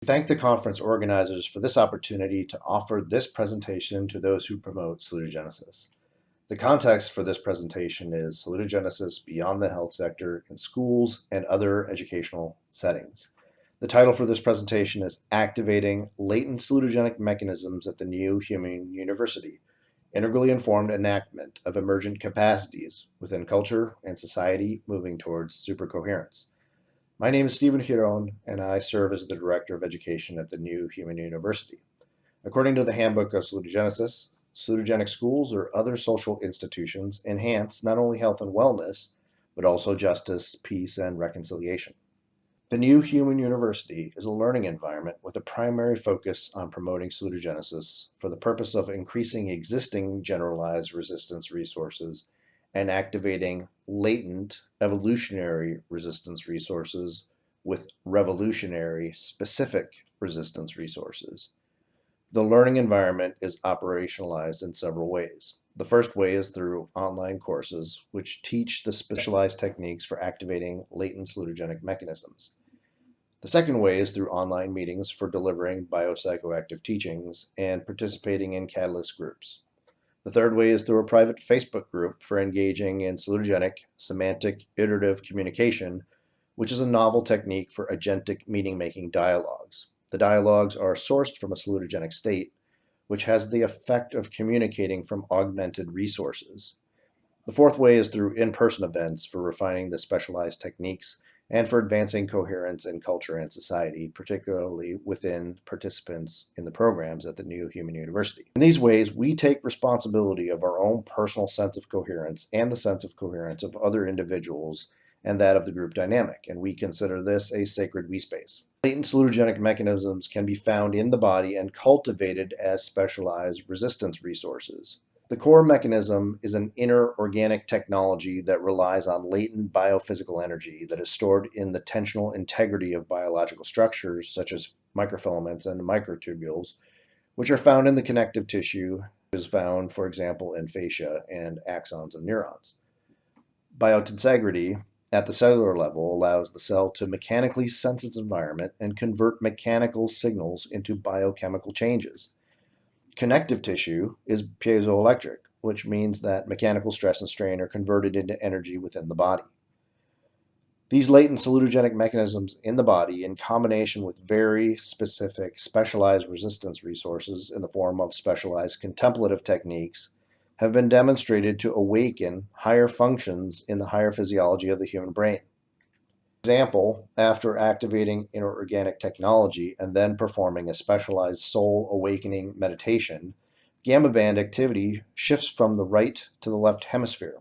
We thank the conference organizers for this opportunity to offer this presentation to those who promote salutogenesis. The context for this presentation is salutogenesis beyond the health sector in schools and other educational settings. The title for this presentation is Activating Latent Salutogenic Mechanisms at the New Human University, Integrally Informed Enactment of Emergent Capacities within Culture and Society Moving Towards Supercoherence. My name is Stephen Giron, and I serve as the Director of Education at the New Human University. According to the Handbook of Salutogenesis, salutogenic schools or other social institutions enhance not only health and wellness, but also justice, peace, and reconciliation. The New Human University is a learning environment with a primary focus on promoting salutogenesis for the purpose of increasing existing generalized resistance resources and activating latent evolutionary resistance resources with revolutionary specific resistance resources. The learning environment is operationalized in several ways. The first way is through online courses, which teach the specialized techniques for activating latent salutogenic mechanisms. The second way is through online meetings for delivering biopsychoactive teachings and participating in catalyst groups. The third way is through a private Facebook group for engaging in salutogenic, semantic, iterative communication, which is a novel technique for agentic meaning-making dialogues. The dialogues are sourced from a salutogenic state, which has the effect of communicating from augmented resources. The fourth way is through in-person events for refining the specialized techniques and for advancing coherence in culture and society, particularly within participants in the programs at the New Human University. In these ways, we take responsibility of our own personal sense of coherence and the sense of coherence of other individuals and that of the group dynamic, and we consider this a sacred we space. Latent salutogenic mechanisms can be found in the body and cultivated as specialized resistance resources. The core mechanism is an inner organic technology that relies on latent biophysical energy that is stored in the tensional integrity of biological structures such as microfilaments and microtubules, which are found in the connective tissue, is found, for example, in fascia and axons of neurons. Biotensegrity at the cellular level allows the cell to mechanically sense its environment and convert mechanical signals into biochemical changes. Connective tissue is piezoelectric, which means that mechanical stress and strain are converted into energy within the body. These latent salutogenic mechanisms in the body, in combination with very specific specialized resistance resources in the form of specialized contemplative techniques, have been demonstrated to awaken higher functions in the higher physiology of the human brain. For example, after activating inorganic technology and then performing a specialized soul awakening meditation, gamma band activity shifts from the right to the left hemisphere.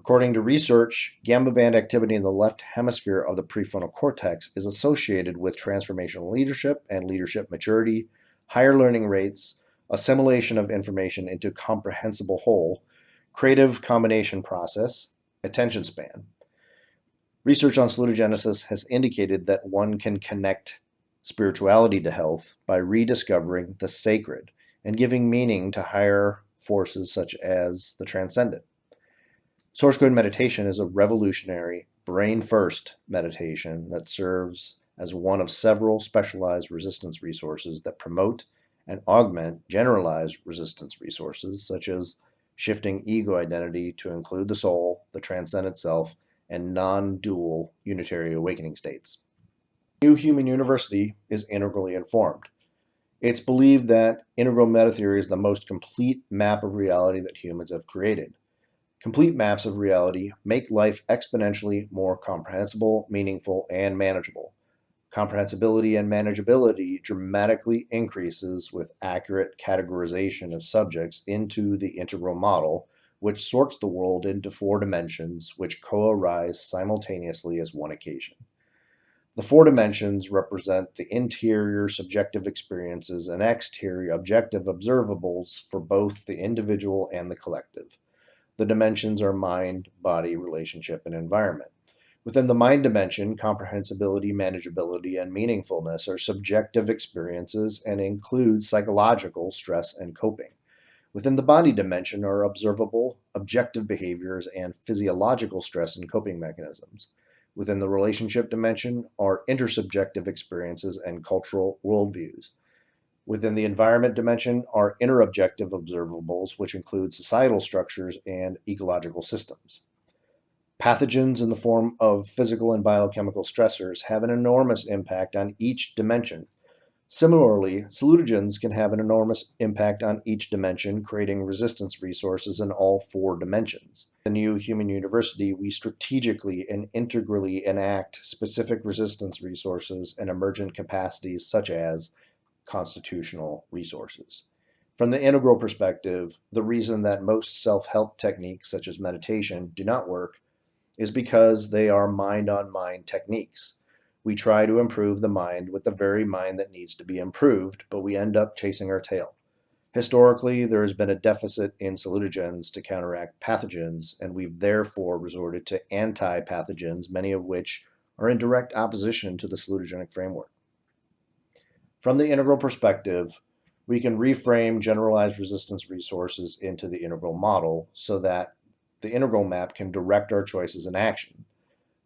According to research, gamma band activity in the left hemisphere of the prefrontal cortex is associated with transformational leadership and leadership maturity, higher learning rates, assimilation of information into comprehensible whole, creative combination process, attention span. Research on salutogenesis has indicated that one can connect spirituality to health by rediscovering the sacred and giving meaning to higher forces such as the transcendent. Source code meditation is a revolutionary, brain-first meditation that serves as one of several specialized resistance resources that promote and augment generalized resistance resources such as shifting ego identity to include the soul, the transcendent self, and non-dual unitary awakening states. New Human University is integrally informed. It's believed that integral metatheory is the most complete map of reality that humans have created. Complete maps of reality make life exponentially more comprehensible, meaningful, and manageable. Comprehensibility and manageability dramatically increases with accurate categorization of subjects into the integral model, which sorts the world into 4 dimensions which co-arise simultaneously as one occasion. The 4 dimensions represent the interior subjective experiences and exterior objective observables for both the individual and the collective. The dimensions are mind, body, relationship, and environment. Within the mind dimension, comprehensibility, manageability, and meaningfulness are subjective experiences and include psychological stress and coping. Within the body dimension are observable, objective behaviors and physiological stress and coping mechanisms. Within the relationship dimension are intersubjective experiences and cultural worldviews. Within the environment dimension are interobjective observables, which include societal structures and ecological systems. Pathogens in the form of physical and biochemical stressors have an enormous impact on each dimension. Similarly, salutogens can have an enormous impact on each dimension, creating resistance resources in all 4 dimensions. In the New Human University, we strategically and integrally enact specific resistance resources and emergent capacities such as constitutional resources. From the integral perspective, the reason that most self-help techniques such as meditation do not work is because they are mind-on-mind techniques. We try to improve the mind with the very mind that needs to be improved, but we end up chasing our tail. Historically, there has been a deficit in salutogens to counteract pathogens, and we've therefore resorted to anti-pathogens, many of which are in direct opposition to the salutogenic framework. From the integral perspective, we can reframe generalized resistance resources into the integral model so that the integral map can direct our choices in action.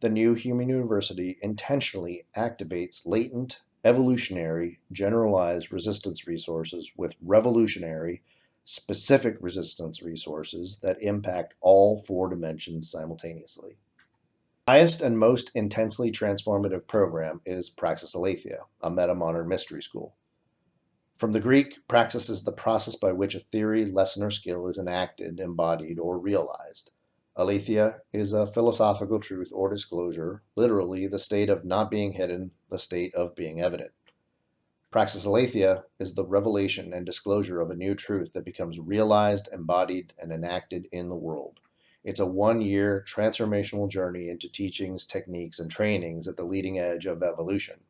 The New Human University intentionally activates latent, evolutionary, generalized resistance resources with revolutionary, specific resistance resources that impact all 4 dimensions simultaneously. The highest and most intensely transformative program is Praxis Aletheia, a Metamodern Mystery School. From the Greek, praxis is the process by which a theory, lesson, or skill is enacted, embodied, or realized. Aletheia is a philosophical truth or disclosure, literally the state of not being hidden, the state of being evident. Praxis Aletheia is the revelation and disclosure of a new truth that becomes realized, embodied, and enacted in the world. It's a 1-year transformational journey into teachings, techniques, and trainings at the leading edge of evolution.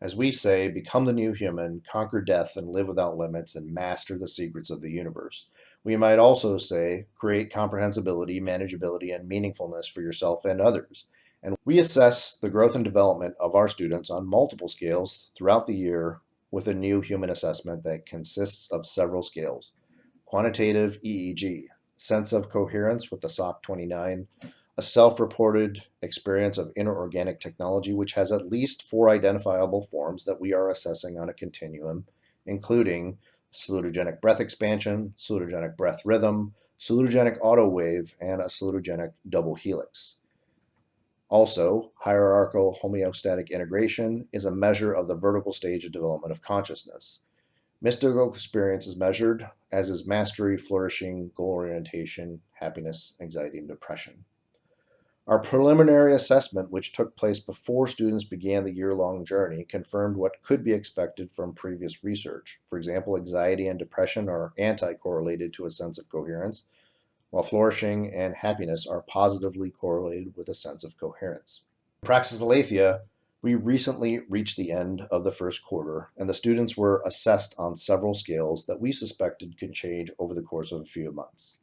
As we say, become the new human, conquer death and live without limits, and master the secrets of the universe. We might also say, create comprehensibility, manageability, and meaningfulness for yourself and others. And we assess the growth and development of our students on multiple scales throughout the year with a new human assessment that consists of several scales. Quantitative EEG, sense of coherence with the SOC 29, a self-reported experience of inner organic technology, which has at least 4 identifiable forms that we are assessing on a continuum, including salutogenic breath expansion, salutogenic breath rhythm, salutogenic auto wave, and a salutogenic double helix. Also, hierarchical homeostatic integration is a measure of the vertical stage of development of consciousness. Mystical experience is measured, as is mastery, flourishing, goal orientation, happiness, anxiety, and depression. Our preliminary assessment, which took place before students began the year-long journey, confirmed what could be expected from previous research. For example, anxiety and depression are anti-correlated to a sense of coherence, while flourishing and happiness are positively correlated with a sense of coherence. In Praxis Aletheia, we recently reached the end of the first quarter, and the students were assessed on several scales that we suspected could change over the course of a few months.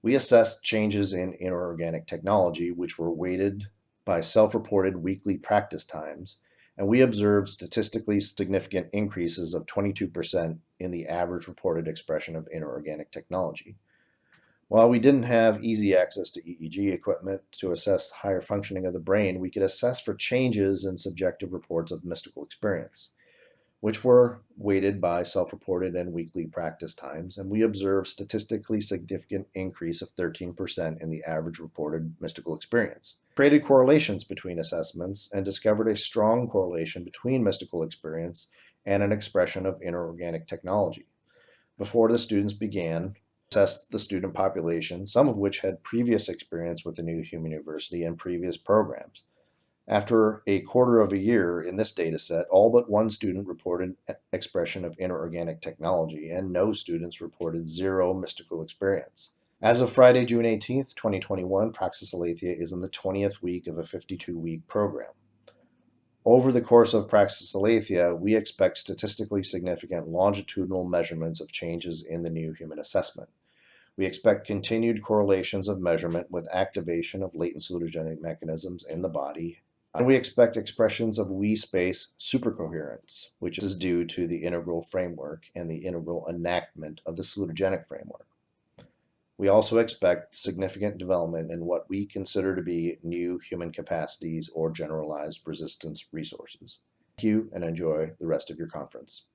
We assessed changes in inorganic technology, which were weighted by self-reported weekly practice times, and we observed statistically significant increases of 22% in the average reported expression of inorganic technology. While we didn't have easy access to EEG equipment to assess higher functioning of the brain, we could assess for changes in subjective reports of mystical experience, which were weighted by self-reported and weekly practice times, and we observed statistically significant increase of 13% in the average reported mystical experience. We created correlations between assessments and discovered a strong correlation between mystical experience and an expression of inorganic technology. Before the students began, we assessed the student population, some of which had previous experience with the New Human University and previous programs. After a quarter of a year in this data set, all but 1 student reported expression of inorganic technology, and no students reported 0 mystical experience. As of Friday, June 18th, 2021, Praxis Aletheia is in the 20th week of a 52-week program. Over the course of Praxis Aletheia, we expect statistically significant longitudinal measurements of changes in the new human assessment. We expect continued correlations of measurement with activation of latent salutogenic mechanisms in the body, and we expect expressions of we-space supercoherence, which is due to the integral framework and the integral enactment of the salutogenic framework. We also expect significant development in what we consider to be new human capacities or generalized resistance resources. Thank you and enjoy the rest of your conference.